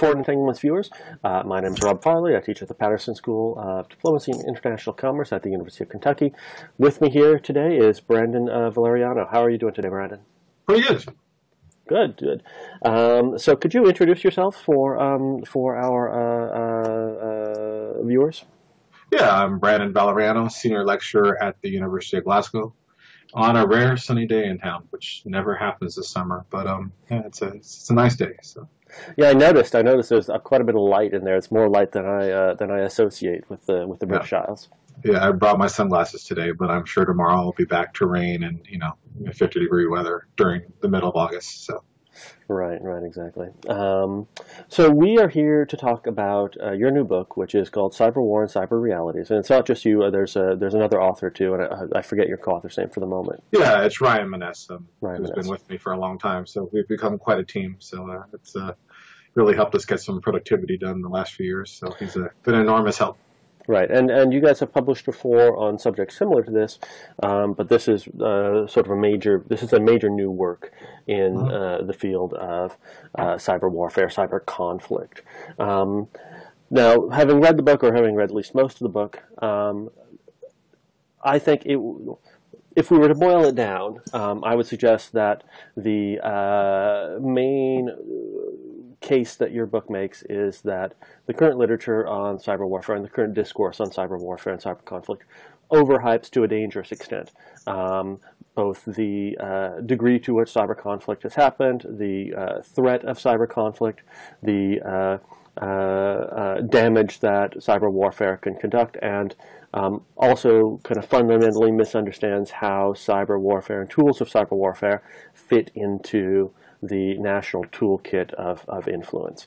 for Entanglements viewers. My name is Rob Farley. I teach at the Patterson School of Diplomacy and International Commerce at the University of Kentucky. With me here today is Brandon Valeriano. How are you doing today, Brandon? Pretty good. Good, good. So could you introduce yourself for our viewers? Yeah, I'm Brandon Valeriano, senior lecturer at the University of Glasgow, on a rare sunny day in town, which never happens this summer. But yeah, it's a nice day. So. Yeah, I noticed. There's quite a bit of light in there. It's more light than I associate with the British Isles. Yeah, I brought my sunglasses today, but I'm sure tomorrow I'll be back to rain and 50-degree weather during the middle of August. So. Right, exactly. So we are here to talk about your new book, which is called Cyber War and Cyber Realities. And it's not just you. There's another author, too, and I forget your co-author's name for the moment. Yeah, it's Ryan Maness, Ryan who's Maness. been with me for a long time. So we've become quite a team. So it's really helped us get some productivity done in the last few years. So he's been an enormous help. Right, and you guys have published before on subjects similar to this, but this is sort of a major new work in the field of cyber warfare, cyber conflict. Now, having read the book, or having read at least most of the book, I think if we were to boil it down, I would suggest that the main case that your book makes is that the current literature on cyber warfare and the current discourse on cyber warfare and cyber conflict overhypes to a dangerous extent both the degree to which cyber conflict has happened, the threat of cyber conflict, the damage that cyber warfare can conduct, and also kind of fundamentally misunderstands how cyber warfare and tools of cyber warfare fit into the national toolkit of influence.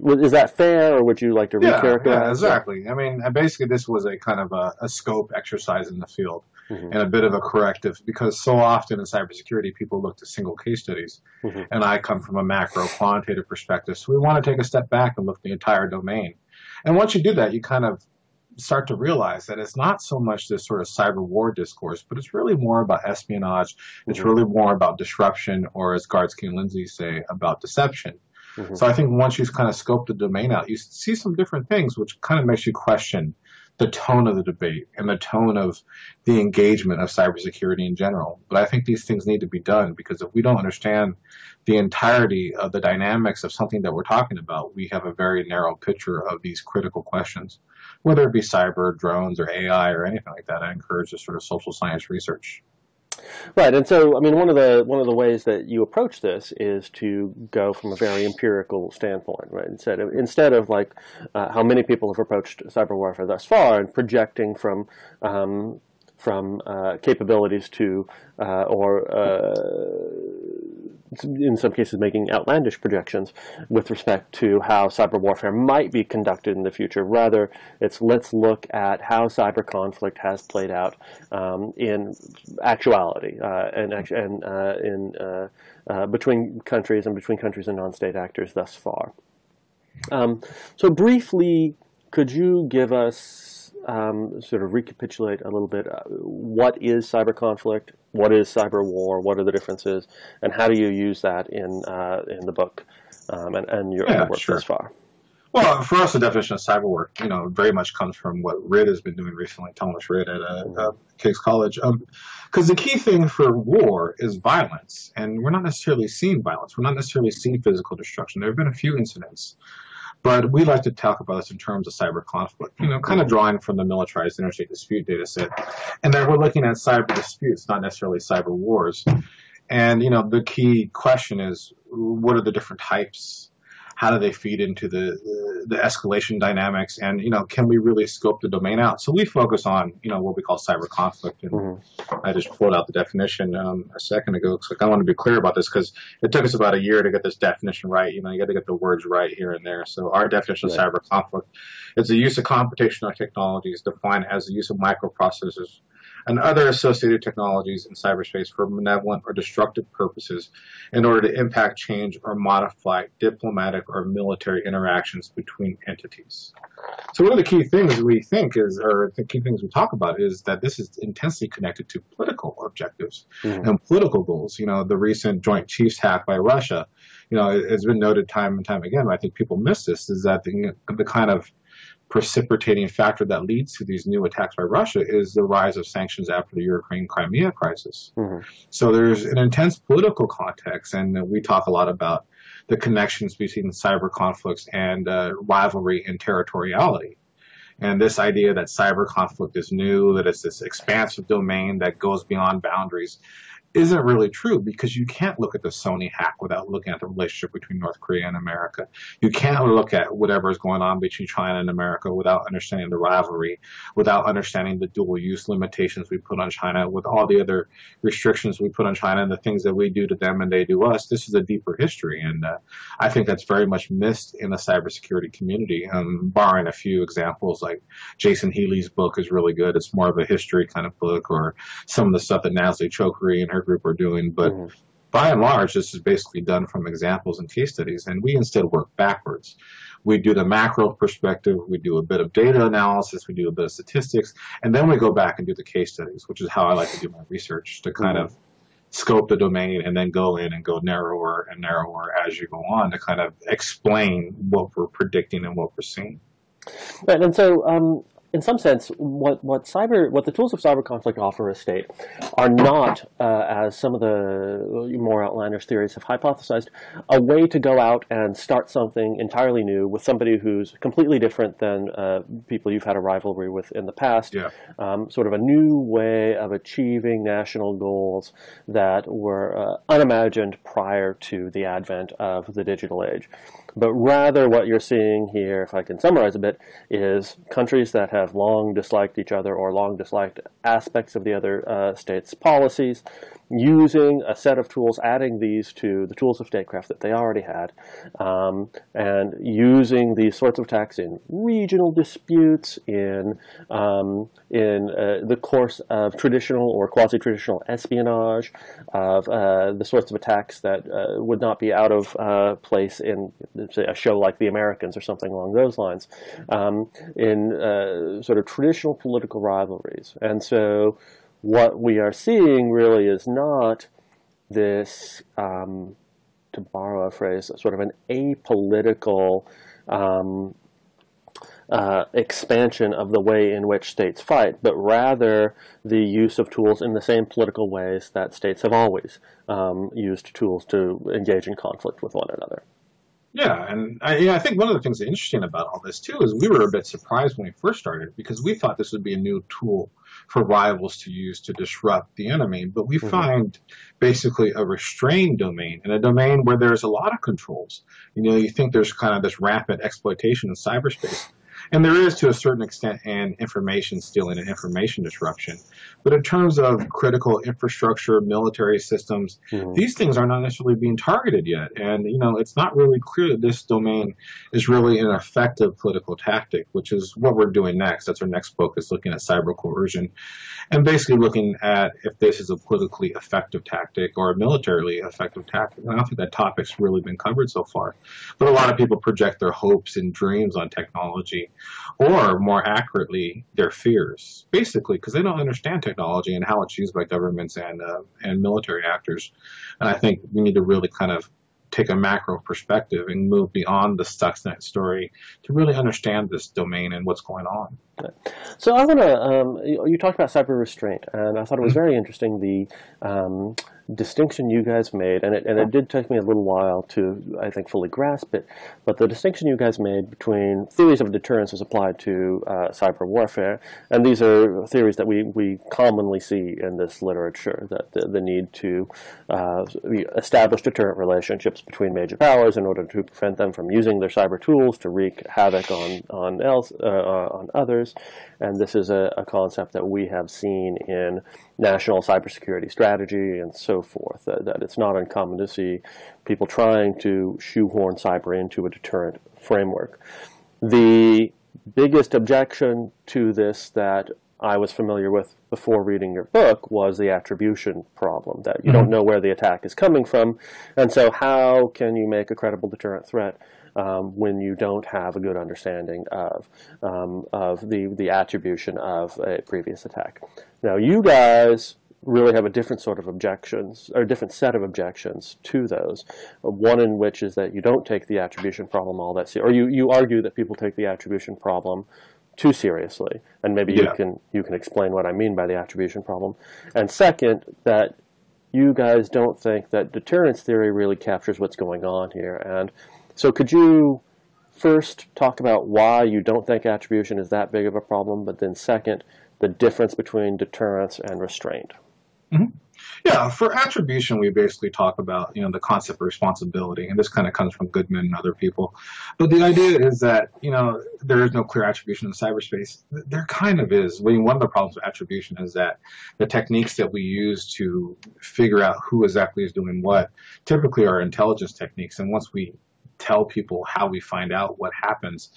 Is that fair, or would you like to recharacterize? Yeah, exactly. I mean, basically this was a kind of a scope exercise in the field and a bit of a corrective, because so often in cybersecurity people look to single case studies, and I come from a macro quantitative perspective, so we want to take a step back and look at the entire domain. And once you do that, you kind of start to realize that it's not so much this sort of cyber war discourse, but it's really more about espionage. It's really more about disruption, or as Gardsky and Lindsay say, about deception. So I think once you kind of scope the domain out, you see some different things, which kind of makes you question the tone of the debate and the tone of the engagement of cybersecurity in general. But I think these things need to be done, because if we don't understand the entirety of the dynamics of something that we're talking about, we have a very narrow picture of these critical questions, whether it be cyber, drones, or AI, or anything like that. I encourage this sort of social science research. Right, and so I mean, one of the ways that you approach this is to go from a very empirical standpoint, right? Instead of like how many people have approached cyber warfare thus far, and projecting from capabilities to in some cases making outlandish projections with respect to how cyber warfare might be conducted in the future. Rather, let's look at how cyber conflict has played out in actuality between countries and non-state actors thus far. So briefly, could you give us sort of recapitulate a little bit what is cyber conflict, what is cyber war, what are the differences, and how do you use that in the book and your work thus far? Well, for us, the definition of cyber war, very much comes from what RID has been doing recently, Thomas RID at Case College. Because the key thing for war is violence, and we're not necessarily seeing violence. We're not necessarily seeing physical destruction. There have been a few incidents. But we like to talk about this in terms of cyber conflict, kind of drawing from the militarized interstate dispute data set. And then we're looking at cyber disputes, not necessarily cyber wars. And, the key question is, what are the different types? How do they feed into the escalation dynamics? And, can we really scope the domain out? So we focus on, what we call cyber conflict. And I just pulled out the definition a second ago. So I want to be clear about this, because it took us about a year to get this definition right. You got to get the words right here and there. So our definition of cyber conflict is the use of computational technologies defined as the use of microprocessors and other associated technologies in cyberspace for benevolent or destructive purposes in order to impact, change, or modify diplomatic or military interactions between entities. So one of the key things we think is, or the key things we talk about is that this is intensely connected to political objectives and political goals. The recent Joint Chiefs hack by Russia, it's been noted time and time again, but I think people miss this, is that the kind of precipitating factor that leads to these new attacks by Russia is the rise of sanctions after the Ukraine-Crimea crisis. So there's an intense political context, and we talk a lot about the connections between cyber conflicts and rivalry and territoriality. And this idea that cyber conflict is new, that it's this expansive domain that goes beyond boundaries, isn't really true, because you can't look at the Sony hack without looking at the relationship between North Korea and America. You can't look at whatever is going on between China and America without understanding the rivalry, without understanding the dual use limitations we put on China, with all the other restrictions we put on China and the things that we do to them and they do us. This is a deeper history, and I think that's very much missed in the cybersecurity community, barring a few examples like Jason Healy's book is really good. It's more of a history kind of book, or some of the stuff that Nazli Chokri and her group are doing, but by and large, this is basically done from examples and case studies, and we instead work backwards. We do the macro perspective, we do a bit of data analysis, we do a bit of statistics, and then we go back and do the case studies, which is how I like to do my research, to kind of scope the domain and then go in and go narrower and narrower as you go on to kind of explain what we're predicting and what we're seeing. Right, and so in some sense, what the tools of cyber conflict offer a state are not, as some of the more outlandish theories have hypothesized, a way to go out and start something entirely new with somebody who's completely different than people you've had a rivalry with in the past. Yeah. Sort of a new way of achieving national goals that were unimagined prior to the advent of the digital age. But rather what you're seeing here, if I can summarize a bit, is countries that have long disliked each other or long disliked aspects of the other states' policies, using a set of tools, adding these to the tools of statecraft that they already had, and using these sorts of attacks in regional disputes, in the course of traditional or quasi-traditional espionage, of the sorts of attacks that would not be out of place in, say, a show like The Americans or something along those lines, in sort of traditional political rivalries. And so what we are seeing really is not this, to borrow a phrase, sort of an apolitical expansion of the way in which states fight, but rather the use of tools in the same political ways that states have always used tools to engage in conflict with one another. Yeah, and I think one of the things that's interesting about all this, too, is we were a bit surprised when we first started, because we thought this would be a new tool for rivals to use to disrupt the enemy. But we find basically a restrained domain, and a domain where there's a lot of controls. You think there's kind of this rampant exploitation of cyberspace. And there is, to a certain extent, an information stealing and information disruption. But in terms of critical infrastructure, military systems, these things are not necessarily being targeted yet. And, it's not really clear that this domain is really an effective political tactic, which is what we're doing next. That's our next focus, looking at cyber coercion, and basically looking at if this is a politically effective tactic or a militarily effective tactic. I don't think that topic's really been covered so far. But a lot of people project their hopes and dreams on technology, or more accurately, their fears, basically, because they don't understand technology and how it's used by governments and military actors. And I think we need to really kind of take a macro perspective and move beyond the Stuxnet story to really understand this domain and what's going on. So I want to, you talked about cyber restraint, and I thought it was very interesting, the distinction you guys made, and it did take me a little while to, I think, fully grasp it, but the distinction you guys made between theories of deterrence as applied to cyber warfare, and these are theories that we commonly see in this literature, that the need to establish deterrent relationships between major powers in order to prevent them from using their cyber tools to wreak havoc on others. And this is a concept that we have seen in national cybersecurity strategy and so forth, that it's not uncommon to see people trying to shoehorn cyber into a deterrent framework. The biggest objection to this that I was familiar with before reading your book was the attribution problem, that you don't know where the attack is coming from. And so how can you make a credible deterrent threat when you don't have a good understanding of the attribution of a previous attack? Now, you guys really have a different sort of objections, or a different set of objections to those. One in which is that you don't take the attribution problem all that seriously, or you argue that people take the attribution problem too seriously, and maybe you can explain what I mean by the attribution problem. And second, that you guys don't think that deterrence theory really captures what's going on here. And so could you first talk about why you don't think attribution is that big of a problem, but then second, the difference between deterrence and restraint? Yeah, for attribution, we basically talk about, the concept of responsibility, and this kind of comes from Goodman and other people. But the idea is that, there is no clear attribution in cyberspace. There kind of is. One of the problems with attribution is that the techniques that we use to figure out who exactly is doing what typically are intelligence techniques. And once we tell people how we find out what happens,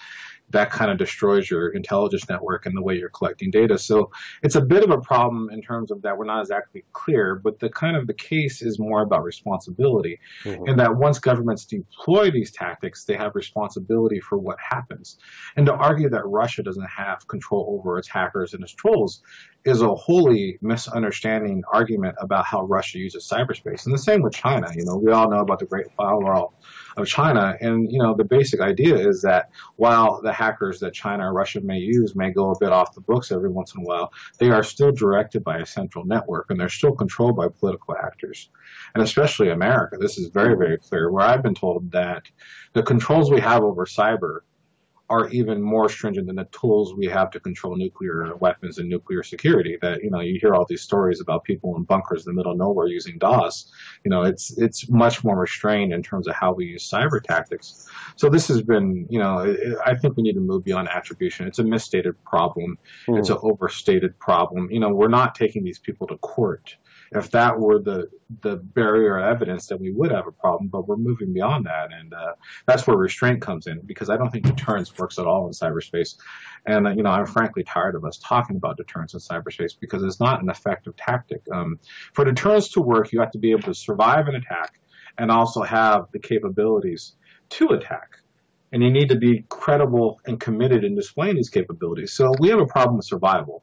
that kind of destroys your intelligence network and the way you're collecting data. So it's a bit of a problem in terms of that we're not exactly clear, but the case is more about responsibility. And that once governments deploy these tactics, they have responsibility for what happens. And to argue that Russia doesn't have control over its hackers and its trolls is a wholly misunderstanding argument about how Russia uses cyberspace. And the same with China. We all know about the Great Firewall of China, and the basic idea is that while the hackers that China or Russia may use may go a bit off the books every once in a while, they are still directed by a central network, and they're still controlled by political actors, and especially America. This is very, very clear, where I've been told that the controls we have over cyber are even more stringent than the tools we have to control nuclear weapons and nuclear security. That, you hear all these stories about people in bunkers in the middle of nowhere using DOS. It's much more restrained in terms of how we use cyber tactics. So this has been, I think we need to move beyond attribution. It's a misstated problem. It's an overstated problem. We're not taking these people to court. If that were the barrier of evidence, then we would have a problem, but we're moving beyond that. And that's where restraint comes in, because I don't think deterrence works at all in cyberspace. And, I'm frankly tired of us talking about deterrence in cyberspace because it's not an effective tactic. For deterrence to work, you have to be able to survive an attack and also have the capabilities to attack. And you need to be credible and committed in displaying these capabilities. So we have a problem with survival.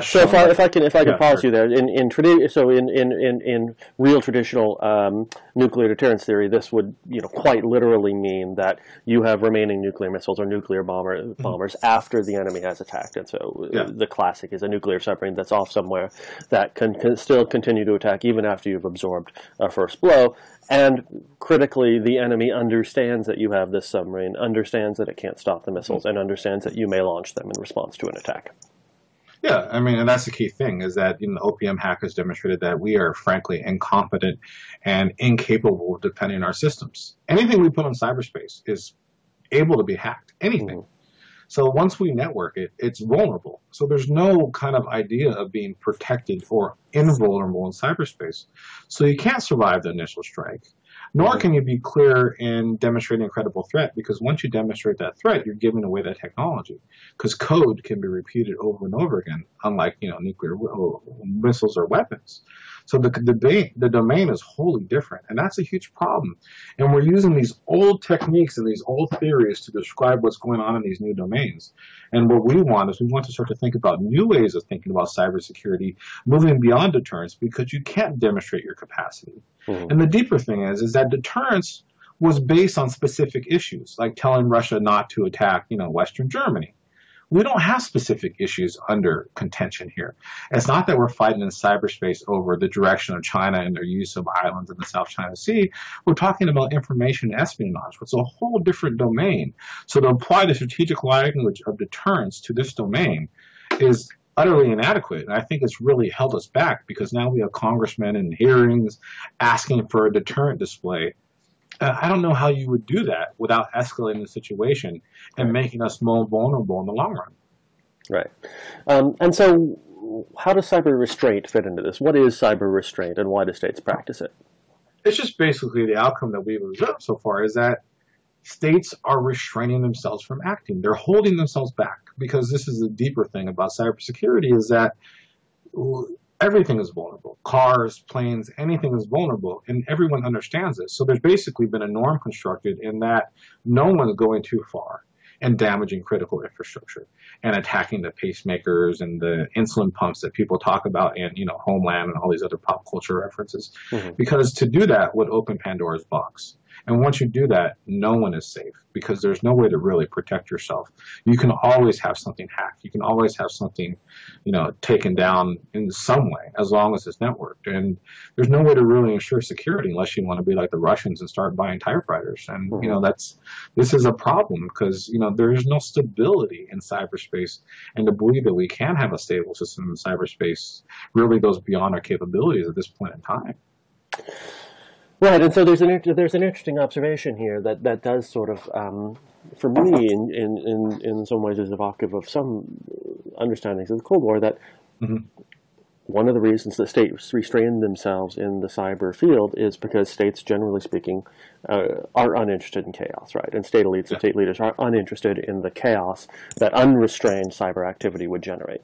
So if I can pause you there, in real traditional nuclear deterrence theory, this would quite literally mean that you have remaining nuclear missiles or nuclear bombers after the enemy has attacked. And so the classic is a nuclear submarine that's off somewhere that can still continue to attack even after you've absorbed a first blow. And critically, the enemy understands that you have this submarine, understands that it can't stop the missiles, and understands that you may launch them in response to an attack. Yeah, and that's the key thing, is that the OPM hack has demonstrated that we are frankly incompetent and incapable of defending our systems. Anything we put on cyberspace is able to be hacked, anything. So once we network it, it's vulnerable. So there's no kind of idea of being protected or invulnerable in cyberspace. So you can't survive the initial strike. Nor can you be clear in demonstrating a credible threat, because once you demonstrate that threat, you're giving away that technology, because code can be repeated over and over again, unlike nuclear missiles or weapons. So the domain is wholly different, and that's a huge problem. And we're using these old techniques and these old theories to describe what's going on in these new domains. And what we want to start to think about new ways of thinking about cybersecurity, moving beyond deterrence, because you can't demonstrate your capacity. And the deeper thing is that deterrence was based on specific issues, like telling Russia not to attack, Western Germany. We don't have specific issues under contention here. It's not that we're fighting in cyberspace over the direction of China and their use of islands in the South China Sea. We're talking about information espionage, which is a whole different domain. So to apply the strategic language of deterrence to this domain is utterly inadequate. And I think it's really held us back, because now we have congressmen in hearings asking for a deterrent display. I don't know how you would do that without escalating the situation and making us more vulnerable in the long run. Right. And so how does cyber restraint fit into this? What is cyber restraint, and why do states practice it? It's just basically the outcome that we've observed so far is that states are restraining themselves from acting. They're holding themselves back. because this is a deeper thing about cybersecurity, is that everything is vulnerable. Cars, planes, anything is vulnerable, and everyone understands this. So there's basically been a norm constructed in that no one's going too far and damaging critical infrastructure and attacking the pacemakers and the insulin pumps that people talk about in, Homeland and all these other pop culture references. Because to do that would open Pandora's box. And once you do that, no one is safe because there's no way to really protect yourself. You can always have something hacked. You can always have something, taken down in some way as long as it's networked. And there's no way to really ensure security unless you want to be like the Russians and start buying typewriters. And, this is a problem because, there is no stability in cyberspace. And to believe that we can have a stable system in cyberspace really goes beyond our capabilities at this point in time. Right, and so there's an interesting observation here that does sort of, for me, in some ways, is evocative of some understandings of the Cold War. That one of the reasons that states restrain themselves in the cyber field is because states, generally speaking, are uninterested in chaos, right? And state elites and state leaders are uninterested in the chaos that unrestrained cyber activity would generate.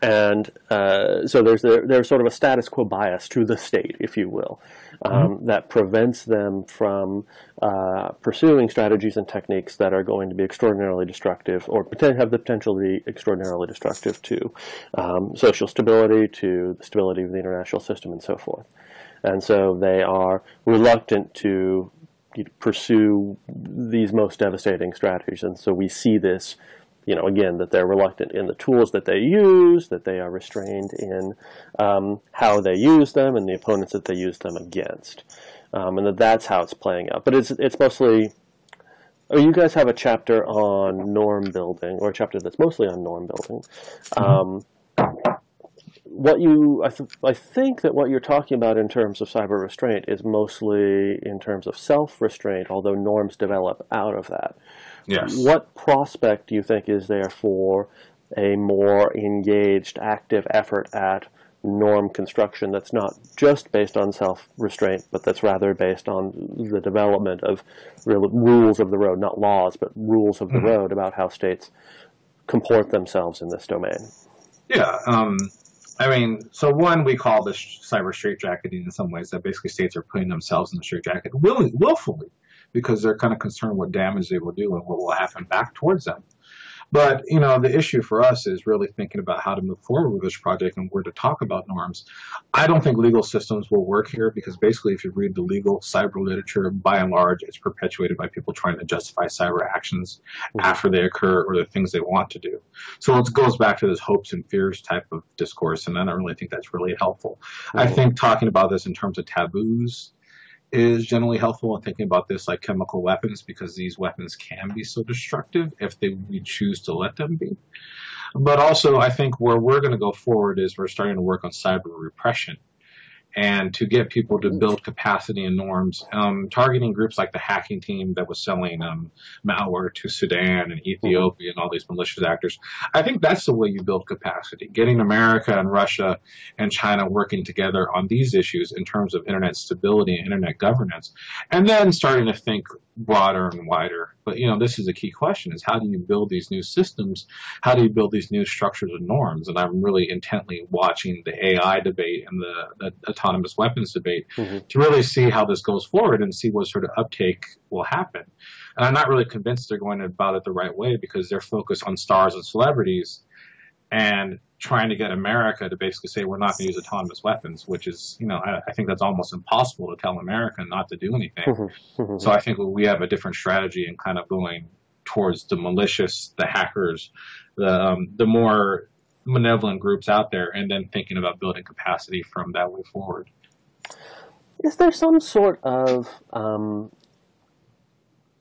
And so there's sort of a status quo bias to the state, if you will, that prevents them from pursuing strategies and techniques that are going to be extraordinarily destructive or have the potential to be extraordinarily destructive to social stability, to the stability of the international system, and so forth. And so they are reluctant to pursue these most devastating strategies. And so we see this, again, that they're reluctant in the tools that they use, that they are restrained in how they use them and the opponents that they use them against. And that's how it's playing out. But it's mostly, you guys have a chapter on norm building, or a chapter that's mostly on norm building. I think that what you're talking about in terms of cyber restraint is mostly in terms of self-restraint, although norms develop out of that. Yes. What prospect do you think is there for a more engaged, active effort at norm construction that's not just based on self-restraint, but that's rather based on the development of rules of the road, not laws, but rules of the road about how states comport themselves in this domain? Yeah. So one, we call this cyber straitjacketing in some ways, that basically states are putting themselves in the straitjacket willfully because they're kind of concerned what damage they will do and what will happen back towards them. But, the issue for us is really thinking about how to move forward with this project and where to talk about norms. I don't think legal systems will work here because basically if you read the legal cyber literature, by and large, it's perpetuated by people trying to justify cyber actions after they occur or the things they want to do. So it goes back to this hopes and fears type of discourse, and I don't really think that's really helpful. I think talking about this in terms of taboos is generally helpful in thinking about this like chemical weapons, because these weapons can be so destructive if we choose to let them be. But also, I think where we're going to go forward is we're starting to work on cyber repression and to get people to build capacity and norms, targeting groups like the hacking team that was selling malware to Sudan and Ethiopia and all these malicious actors. I think that's the way you build capacity, getting America and Russia and China working together on these issues in terms of internet stability and internet governance, and then starting to think broader and wider. But, this is a key question, is how do you build these new systems? How do you build these new structures and norms? And I'm really intently watching the AI debate and the autonomous weapons debate to really see how this goes forward and see what sort of uptake will happen. And I'm not really convinced they're going about it the right way because they're focused on stars and celebrities and trying to get America to basically say we're not going to use autonomous weapons, which is, I think that's almost impossible to tell America not to do anything. So I think we have a different strategy in kind of going towards the malicious, the hackers, the more benevolent groups out there, and then thinking about building capacity from that way forward. Is there some sort of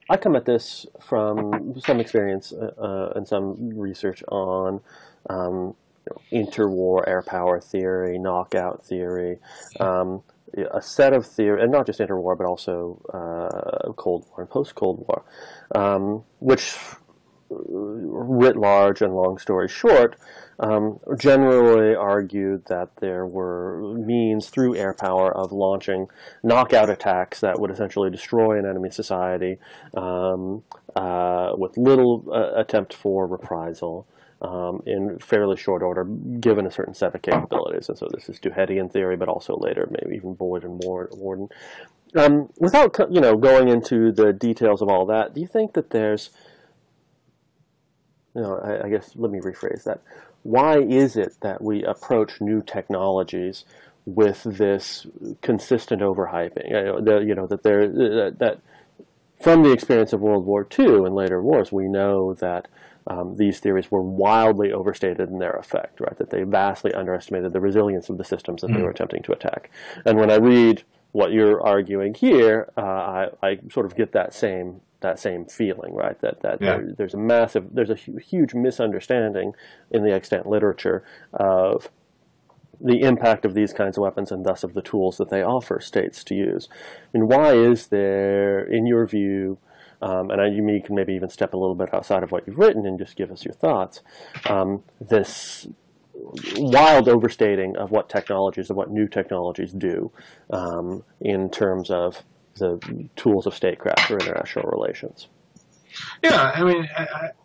I come at this from some experience and some research on interwar air power theory, knockout theory, a set of theory, and not just interwar, but also Cold War and post-Cold War, which writ large and long story short, generally argued that there were means through air power of launching knockout attacks that would essentially destroy an enemy society with little attempt for reprisal. In fairly short order, given a certain set of capabilities. And so this is Duhetian theory, but also later maybe even Boyd and Warden. Without going into the details of all that, do you think that there's, I guess let me rephrase that. Why is it that we approach new technologies with this consistent overhyping? That from the experience of World War II and later wars, we know that these theories were wildly overstated in their effect, right? That they vastly underestimated the resilience of the systems that they were attempting to attack. And when I read what you're arguing here, I sort of get that same feeling, right? There's a huge misunderstanding in the extant literature of the impact of these kinds of weapons and thus of the tools that they offer states to use. I mean, why is there, in your view, and you can maybe even step a little bit outside of what you've written and just give us your thoughts, this wild overstating of what new technologies do in terms of the tools of statecraft or international relations? Yeah, I mean,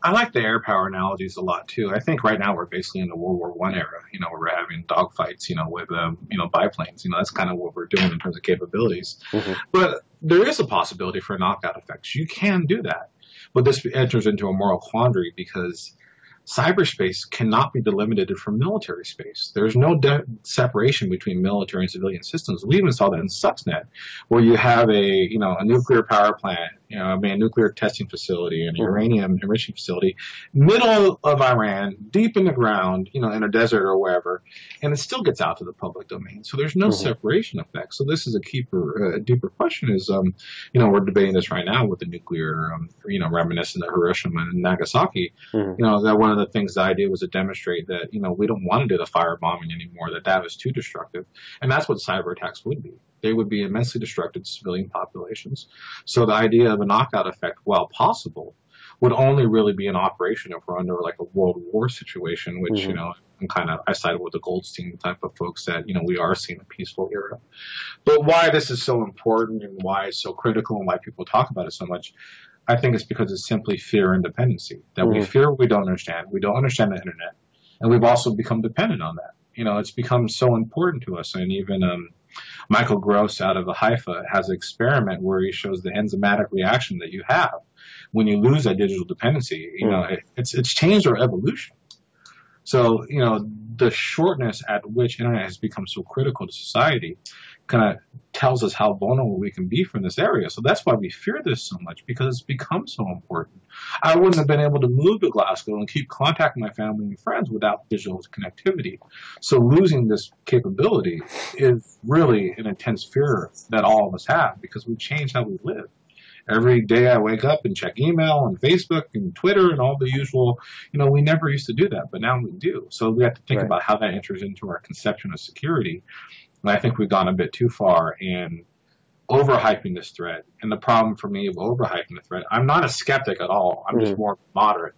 I like the air power analogies a lot too. I think right now we're basically in the World War I era. Where we're having dogfights, with biplanes. That's kind of what we're doing in terms of capabilities. Mm-hmm. But there is a possibility for knockout effects. You can do that, but this enters into a moral quandary because cyberspace cannot be delimited from military space. There's no separation between military and civilian systems. We even saw that in Stuxnet, where you have a nuclear power plant, a nuclear testing facility and a uranium enriching facility, middle of Iran, deep in the ground, in a desert or wherever, and it still gets out to the public domain. So there's no separation effect. So this is a deeper question is, we're debating this right now with the nuclear, reminiscent of Hiroshima and Nagasaki, that one of the things that I did was to demonstrate that, we don't want to do the firebombing anymore, that was too destructive. And that's what cyber attacks would be. They would be immensely destructive to civilian populations. So the idea of a knockout effect, while possible, would only really be an operation if we're under like a World War situation, which, I sided with the Goldstein type of folks that, we are seeing a peaceful era. But why this is so important and why it's so critical and why people talk about it so much, I think it's because it's simply fear and dependency. That we fear what we don't understand. We don't understand the internet. And we've also become dependent on that. It's become so important to us. And even Michael Gross out of Haifa has an experiment where he shows the enzymatic reaction that you have when you lose that digital dependency. It's changed our evolution. So, the shortness at which internet has become so critical to society kind of tells us how vulnerable we can be from this area. So that's why we fear this so much, because it's become so important. I wouldn't have been able to move to Glasgow and keep contacting my family and friends without digital connectivity. So losing this capability is really an intense fear that all of us have, because we've changed how we live. Every day I wake up and check email and Facebook and Twitter and all the usual, we never used to do that, but now we do. So we have to think about how that enters into our conception of security. And I think we've gone a bit too far in overhyping this threat. And the problem for me of overhyping the threat, I'm not a skeptic at all. I'm just more moderate.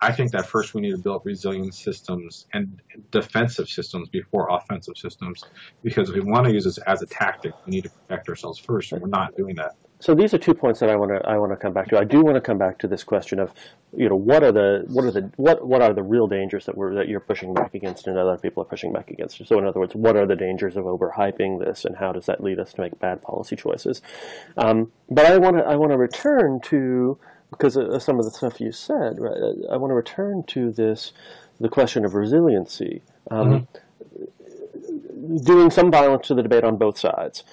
I think that first we need to build resilient systems and defensive systems before offensive systems, because if we want to use this as a tactic, we need to protect ourselves first, and we're not doing that. So these are 2 points that I want to come back to. I do want to come back to this question of, what are the real dangers that you're pushing back against and other people are pushing back against. So in other words, what are the dangers of overhyping this, and how does that lead us to make bad policy choices? But I want to return to, because of some of the stuff you said, right, I want to return to the question of resiliency, doing some violence to the debate on both sides.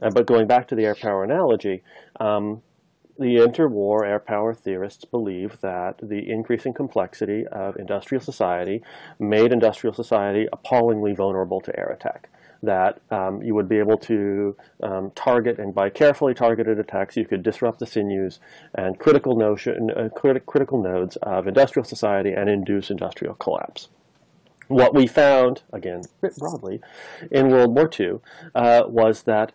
But going back to the air power analogy, the interwar air power theorists believe that the increasing complexity of industrial society made industrial society appallingly vulnerable to air attack. That you would be able to target, and by carefully targeted attacks, you could disrupt the sinews and critical nodes of industrial society and induce industrial collapse. What we found, again, writ broadly, in World War II was that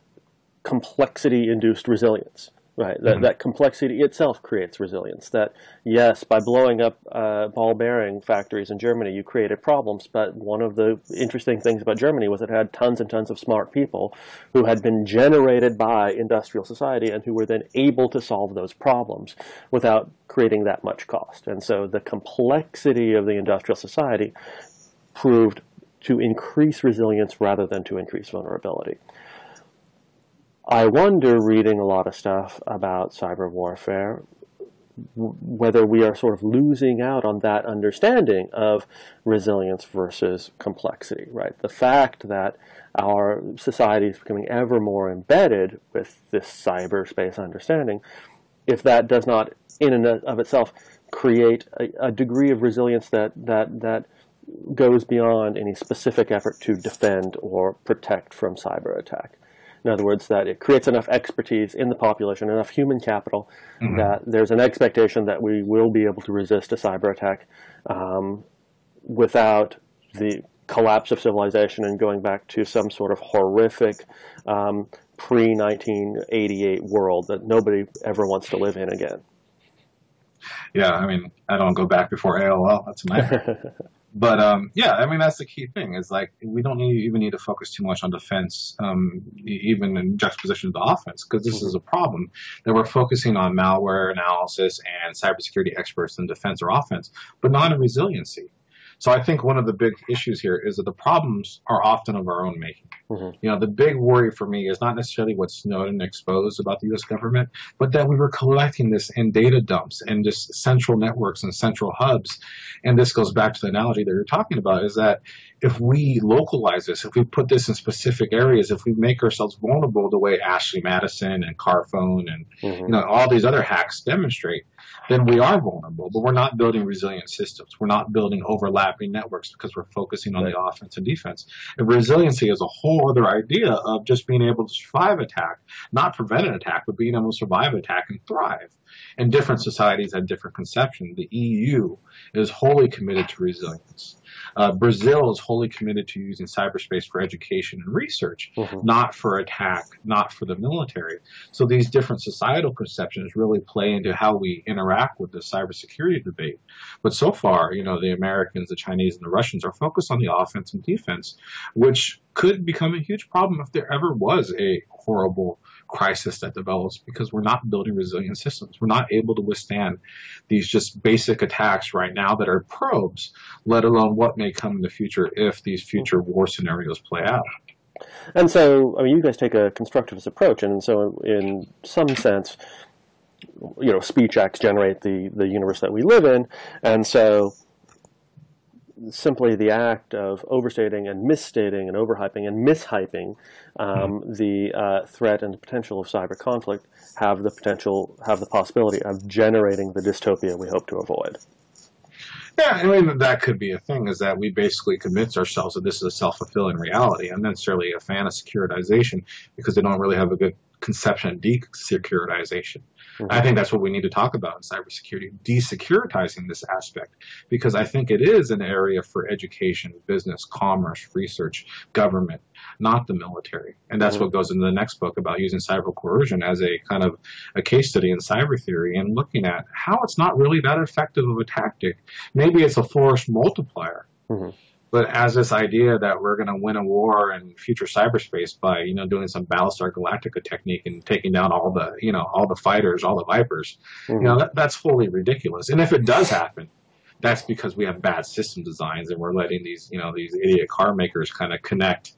complexity-induced resilience. Right, that complexity itself creates resilience. That, yes, by blowing up ball bearing factories in Germany, you created problems, but one of the interesting things about Germany was it had tons and tons of smart people who had been generated by industrial society and who were then able to solve those problems without creating that much cost. And so the complexity of the industrial society proved to increase resilience rather than to increase vulnerability. I wonder, reading a lot of stuff about cyber warfare, whether we are sort of losing out on that understanding of resilience versus complexity, right? The fact that our society is becoming ever more embedded with this cyberspace understanding, if that does not in and of itself create a degree of resilience that goes beyond any specific effort to defend or protect from cyber attack. In other words, that it creates enough expertise in the population, enough human capital, that there's an expectation that we will be able to resist a cyber attack without the collapse of civilization and going back to some sort of horrific pre-1988 world that nobody ever wants to live in again. Yeah, I mean, I don't go back before AOL. That's a nightmare. But yeah, I mean, that's the key thing is like we don't even need to focus too much on defense, even in juxtaposition to offense, because this is a problem that we're focusing on malware analysis and cybersecurity experts in defense or offense, but not in resiliency. So I think one of the big issues here is that the problems are often of our own making. You know, the big worry for me is not necessarily what Snowden exposed about the U.S. government, but that we were collecting this in data dumps and just central networks and central hubs. And this goes back to the analogy that you're talking about, is that if we localize this, if we put this in specific areas, if we make ourselves vulnerable the way Ashley Madison and Carphone and you know all these other hacks demonstrate, then we are vulnerable. But we're not building resilient systems. We're not building overlapping networks because we're focusing on the offense and defense. And resiliency is a whole other idea of just being able to survive attack, not prevent an attack, but being able to survive attack and thrive. And different societies have different conceptions. The EU is wholly committed to resilience. Brazil is wholly committed to using cyberspace for education and research, not for attack, not for the military. So these different societal conceptions really play into how we interact with the cybersecurity debate. But so far, you know, the Americans, the Chinese, and the Russians are focused on the offense and defense, which could become a huge problem if there ever was a horrible crisis that develops, because we're not building resilient systems. We're not able to withstand these just basic attacks right now that are probes, let alone what may come in the future if these future war scenarios play out. And so, I mean, you guys take a constructivist approach, and so in some sense, you know, speech acts generate the universe that we live in, and so simply the act of overstating and misstating and overhyping and mishyping the threat and potential of cyber conflict have the possibility of generating the dystopia we hope to avoid. Yeah, I mean, that could be a thing, is that we basically convince ourselves that this is a self-fulfilling reality. I'm not necessarily a fan of securitization because they don't really have a good conception of desecuritization. I think that's what we need to talk about in cybersecurity, desecuritizing this aspect, because I think it is an area for education, business, commerce, research, government, not the military. And that's what goes into the next book about using cyber coercion as a kind of a case study in cyber theory and looking at how it's not really that effective of a tactic. Maybe it's a force multiplier. But as this idea that we're going to win a war in future cyberspace by, you know, doing some Battlestar Galactica technique and taking down all the fighters, all the Vipers, you know, that's wholly ridiculous. And if it does happen, that's because we have bad system designs and we're letting these idiot car makers kind of connect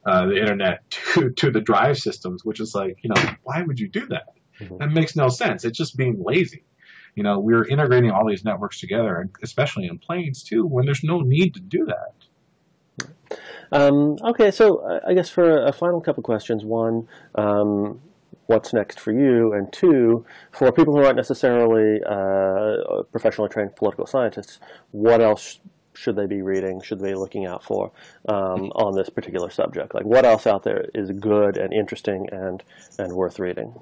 the internet to the drive systems, which is like, you know, why would you do that? That makes no sense. It's just being lazy. You know, we're integrating all these networks together, and especially in planes too, when there's no need to do that. Okay, so I guess for a final couple questions, one, what's next for you, and two, for people who aren't necessarily professionally trained political scientists, what else should they be reading, should they be looking out for on this particular subject? Like, what else out there is good and interesting and worth reading?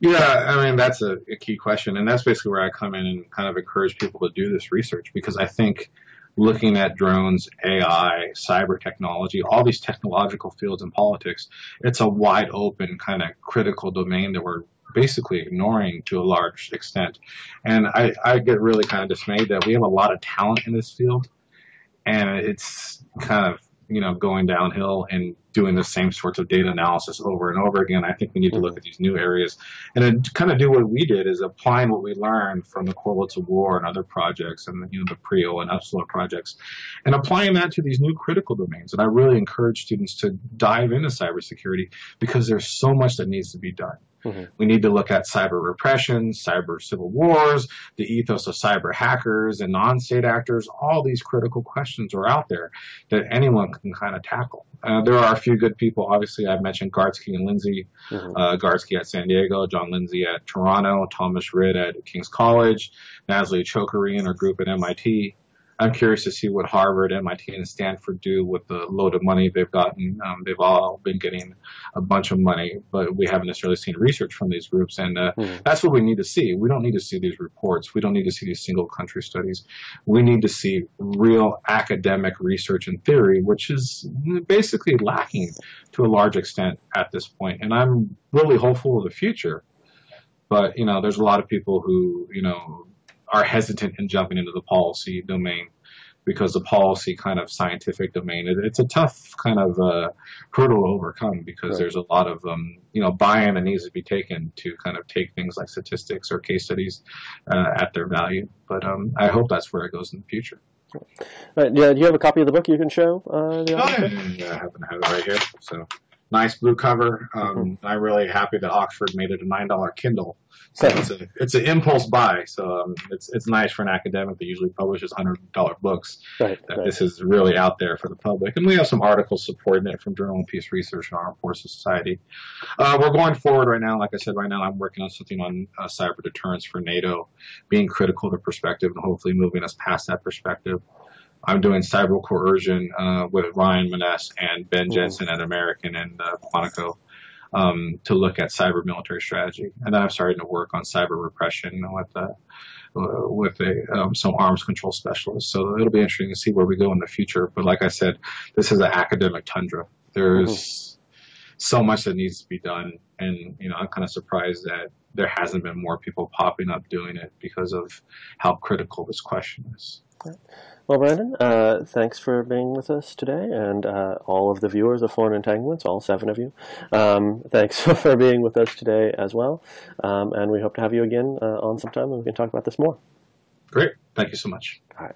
Yeah, I mean, that's a key question, and that's basically where I come in and kind of encourage people to do this research, because I think looking at drones, AI, cyber technology, all these technological fields in politics, it's a wide open kind of critical domain that we're basically ignoring to a large extent. And I get really kind of dismayed that we have a lot of talent in this field, and it's kind of, going downhill and doing the same sorts of data analysis over and over again. I think we need to look at these new areas and then kind of do what we did, is applying what we learned from the Correlates of War and other projects, and the PRIO and UPSLO projects, and applying that to these new critical domains. And I really encourage students to dive into cybersecurity, because there's so much that needs to be done. We need to look at cyber repression, cyber civil wars, the ethos of cyber hackers and non-state actors. All these critical questions are out there that anyone can kind of tackle. There are a few good people. Obviously, I've mentioned Gardsky and Lindsay. Gardsky at San Diego, John Lindsay at Toronto, Thomas Ridd at King's College, Nazli Chokari and her group at MIT. I'm curious to see what Harvard, MIT, and Stanford do with the load of money they've gotten. They've all been getting a bunch of money, but we haven't necessarily seen research from these groups, and that's what we need to see. We don't need to see these reports. We don't need to see these single country studies. We need to see real academic research and theory, which is basically lacking to a large extent at this point. And I'm really hopeful of the future, but there's a lot of people who are hesitant in jumping into the policy domain, because the policy kind of scientific domain, it's a tough kind of hurdle to overcome, because there's a lot of buy-in that needs to be taken to kind of take things like statistics or case studies at their value. But I hope that's where it goes in the future. Do you have a copy of the book you can show? I happen to have it right here. So nice blue cover. I'm really happy that Oxford made it a $9 Kindle. So it's an impulse buy. So it's nice for an academic that usually publishes $100 books. That this is really out there for the public. And we have some articles supporting it from Journal and Peace Research and Armed Forces Society. We're going forward right now. Like I said, right now I'm working on something on cyber deterrence for NATO, being critical to perspective and hopefully moving us past that perspective. I'm doing cyber coercion with Ryan Maness and Ben Jensen at American and Quantico to look at cyber military strategy. And then I'm starting to work on cyber repression with some arms control specialists. So it'll be interesting to see where we go in the future. But like I said, this is an academic tundra. There's so much that needs to be done. And, I'm kind of surprised that there hasn't been more people popping up doing it because of how critical this question is. Well, Brandon, thanks for being with us today, and all of the viewers of Foreign Entanglements, all 7 of you. Thanks for being with us today as well, and we hope to have you again on sometime, and we can talk about this more. Great. Thank you so much. All right.